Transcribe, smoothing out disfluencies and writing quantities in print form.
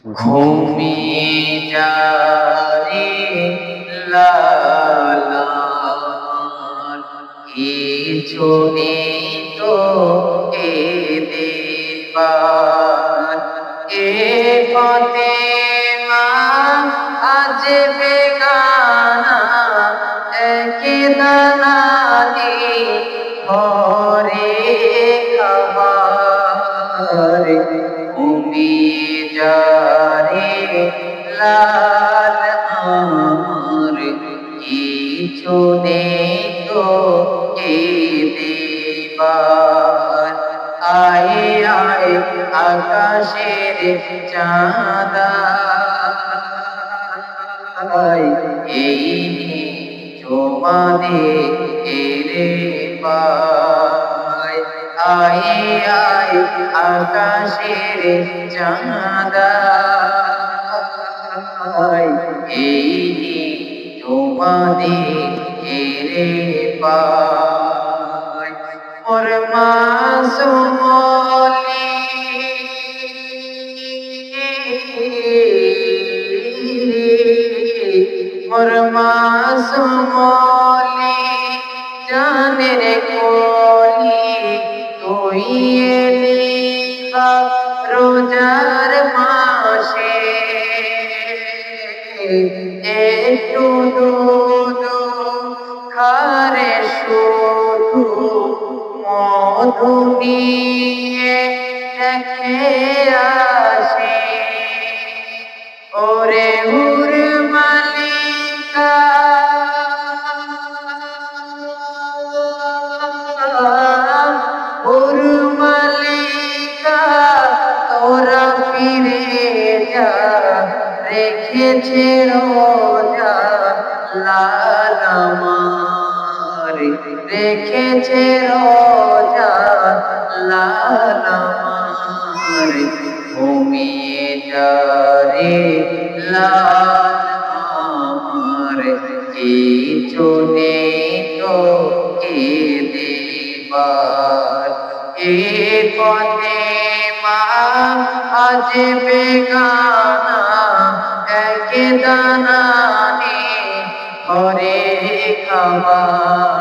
ঘুমিয়ে যারে লালা কিছু নেই তো এ দেবার এ পথে মা আজ বেগানা একে দালালি ঘরে খাবার ঘুমিয়ে যারে লাল আমার কিছু নেই তো এ দেবার আয় আয় আকাশের চাঁদা এই জমানে এরে পায় আয় আয় আকাশের চাঁদা এই জমানে এরে পায় ওর মাসুমলি মোর মাসুমলি জানের কোলি তুই এলি রোজার মাসে একটু দুধ খারে শুধু মধু নিয়ে দেখে আসে ওরে হুর মালিকা হুর মালিকা তোরা ফিরে যা রেখেছে রোজা লাল আমার রেখেছে রোজা লাল আমার ঘুমিয়ে যারে লাল আমার কিছু নেই তো এ দেবার এ পথে মা আজ বেগানা একে দানা ঘরে খাবার